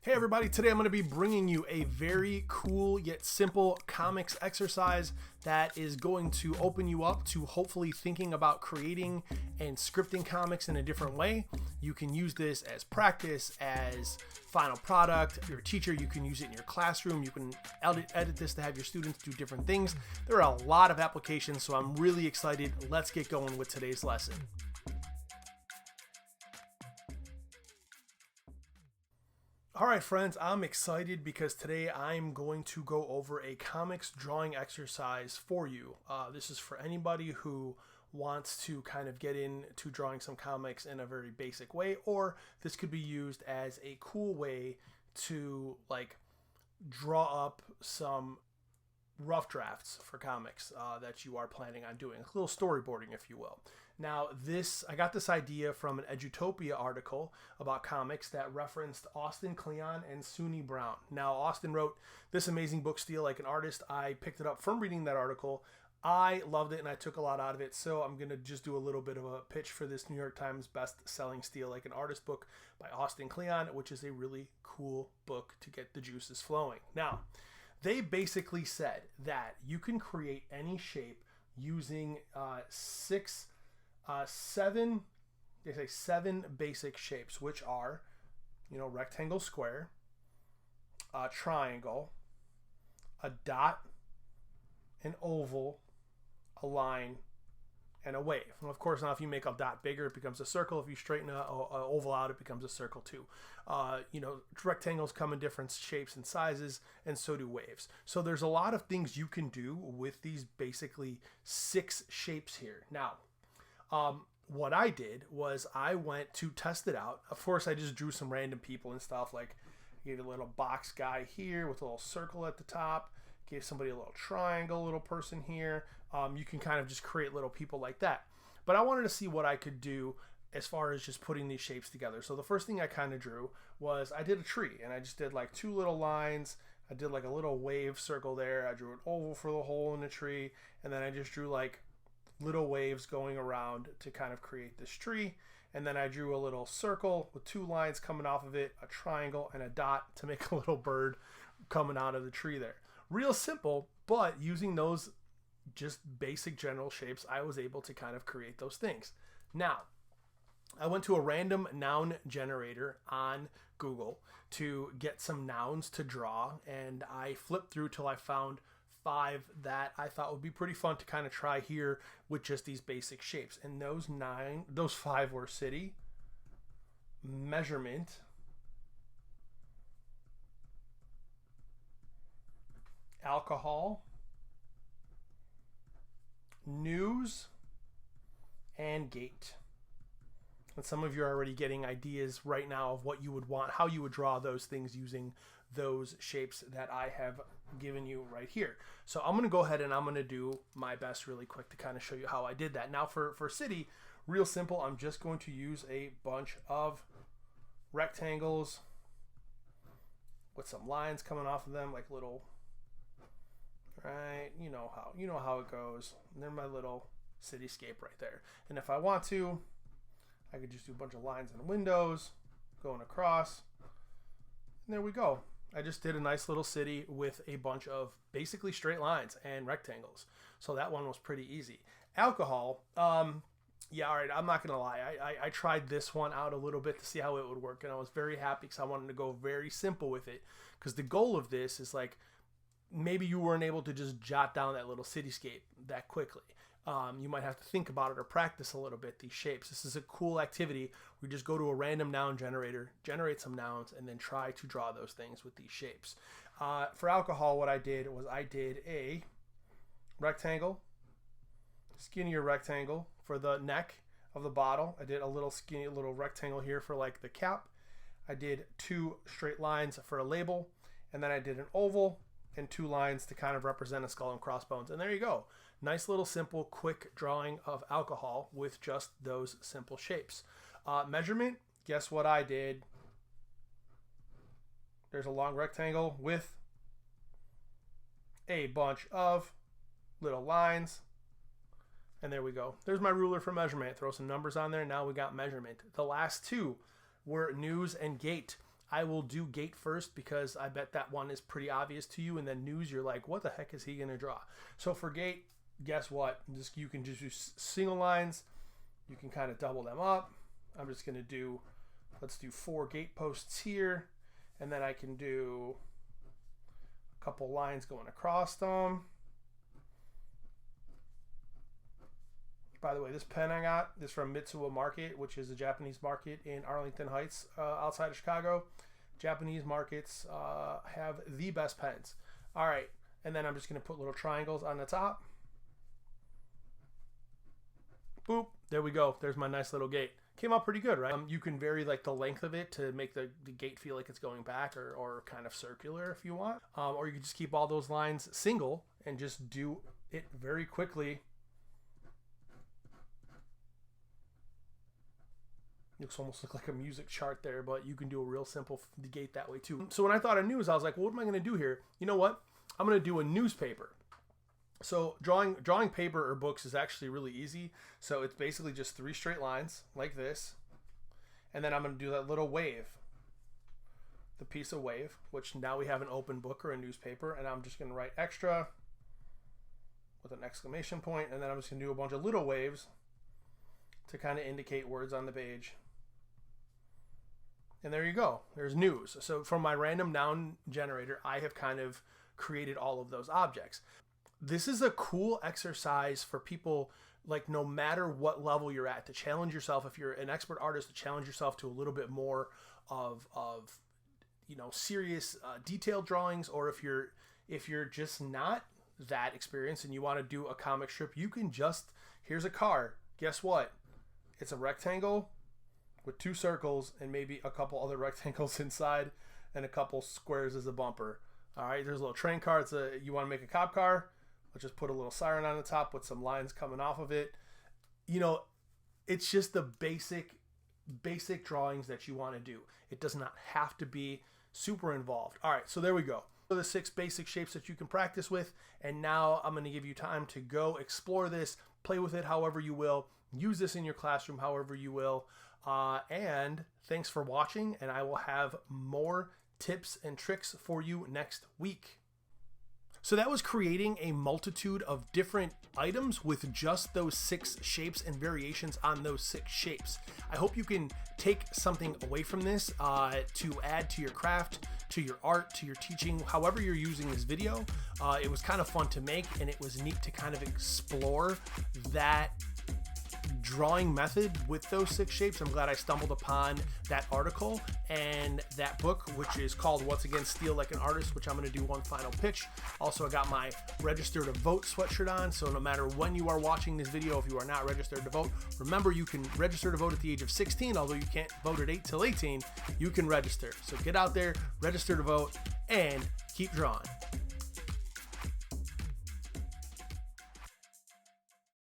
Hey everybody, today I'm going to be bringing you a very cool yet simple comics exercise that is going to open you up to hopefully thinking about creating and scripting comics in a different way. You can use this as practice, as final product. If you're a teacher, you can use it in your classroom. You can edit this to have your students do different things. There are a lot of applications, so I'm really excited. Let's get going with today's lesson. All right, friends, I'm excited because today I'm going to go over a comics drawing exercise for you. This is for anybody who wants to kind of get into drawing some comics in a very basic way, or this could be used as a cool way to like draw up some rough drafts for comics that you are planning on doing, a little storyboarding, if you will. Now, I got this idea from an Edutopia article about comics that referenced Austin Kleon and Suni Brown. Now, Austin wrote this amazing book, Steal Like an Artist. I picked it up from reading that article. I loved it and I took a lot out of it, so I'm going to just do a little bit of a pitch for this New York Times best-selling Steal Like an Artist book by Austin Kleon, which is a really cool book to get the juices flowing. Now, they basically said that you can create any shape using seven basic shapes, which are, rectangle, square, a triangle, a dot, an oval, a line, and a wave. And of course, now if you make a dot bigger, it becomes a circle. If you straighten a oval out, it becomes a circle too. Rectangles come in different shapes and sizes, and so do waves. So there's a lot of things you can do with these basically 6 shapes here. Now, what I did was I went to test it out. Of course, I just drew some random people and stuff, like gave a little box guy here with a little circle at the top, gave somebody a little triangle, little person here. You can kind of just create little people like that. But I wanted to see what I could do as far as just putting these shapes together. So the first thing I kind of drew was I did a tree, and I just did like 2 little lines. I did like a little wave circle there. I drew an oval for the hole in the tree, and then I just drew like little waves going around to kind of create this tree. And then I drew a little circle with 2 lines coming off of it, a triangle, and a dot to make a little bird coming out of the tree there. Real simple, but using those just basic general shapes, I was able to kind of create those things. Now, I went to a random noun generator on Google to get some nouns to draw, and I flipped through till I found 5 that I thought would be pretty fun to kind of try here with just these basic shapes. And those 5 were city, measurement, alcohol, news, and gate. And some of you are already getting ideas right now of what you would want, how you would draw those things using those shapes that I have given you right here. So I'm going to go ahead and I'm going to do my best really quick to kind of show you how I did that. Now for city, real simple, I'm just going to use a bunch of rectangles with some lines coming off of them, like little, right? You know how it goes. And they're my little cityscape right there. And if I want to, I could just do a bunch of lines and windows going across. And there we go. I just did a nice little city with a bunch of basically straight lines and rectangles. So that one was pretty easy. Alcohol, yeah, all right, I'm not going to lie. I tried this one out a little bit to see how it would work, and I was very happy because I wanted to go very simple with it. Because the goal of this is like, maybe you weren't able to just jot down that little cityscape that quickly. You might have to think about it or practice a little bit, these shapes. This is a cool activity. We just go to a random noun generator, generate some nouns, and then try to draw those things with these shapes. For alcohol, what I did was I did a rectangle, skinnier rectangle for the neck of the bottle. I did a little skinny little rectangle here for like the cap. I did 2 straight lines for a label, and then I did an oval and 2 lines to kind of represent a skull and crossbones. And there you go. Nice little simple quick drawing of alcohol with just those simple shapes. Measurement, guess what I did? There's a long rectangle with a bunch of little lines. And there we go. There's my ruler for measurement. Throw some numbers on there. Now we got measurement. The last 2 were news and gate. I will do gate first because I bet that one is pretty obvious to you, and then news, you're like, what the heck is he going to draw? So for gate, guess what? You can just use single lines. You can kind of double them up. I'm just going to do, let's do 4 gate posts here, and then I can do a couple lines going across them. By the way, this pen I got is from Mitsuwa Market, which is a Japanese market in Arlington Heights, outside of Chicago. Japanese markets have the best pens. All right, and then I'm just going to put little triangles on the top. Boop, there we go. There's my nice little gate. Came out pretty good, right? You can vary like the length of it to make the gate feel like it's going back, or kind of circular if you want. Or you can just keep all those lines single and just do it very quickly. Looks almost like a music chart there, but you can do a real simple gate that way too. So when I thought of news, I was like, well, what am I going to do here? You know what? I'm going to do a newspaper. So drawing paper or books is actually really easy. So it's basically just 3 straight lines like this. And then I'm going to do that little wave, the piece of wave, which now we have an open book or a newspaper. And I'm just going to write extra with an exclamation point. And then I'm just going to do a bunch of little waves to kind of indicate words on the page. And there you go. There's news. So from my random noun generator, I have kind of created all of those objects. This is a cool exercise for people, like no matter what level you're at, to challenge yourself. If you're an expert artist, to challenge yourself to a little bit more of serious detailed drawings. Or if you're just not that experienced and you want to do a comic strip, you can just, here's a car. Guess what? It's a rectangle with 2 circles and maybe a couple other rectangles inside and a couple squares as a bumper. All right, there's a little train car. You want to make a cop car? Let's just put a little siren on the top with some lines coming off of it. It's just the basic drawings that you want to do. It does not have to be super involved. All right, so there we go. So the 6 basic shapes that you can practice with, and now I'm going to give you time to go explore this, play with it however you will, use this in your classroom however you will, and thanks for watching, and I will have more tips and tricks for you next week. So that was creating a multitude of different items with just those 6 shapes and variations on those 6 shapes. I hope you can take something away from this to add to your craft, to your art, to your teaching, however you're using this video. It was kind of fun to make, and it was neat to kind of explore that drawing method with those 6 shapes. I'm glad I stumbled upon that article and that book, which is called, once again, Steal Like an Artist, which I'm going to do one final pitch. Also, I got my Register to Vote sweatshirt on, so no matter when you are watching this video, if you are not registered to vote, remember you can register to vote at the age of 16, although you can't vote at 8 till 18, you can register. So get out there, register to vote, and keep drawing.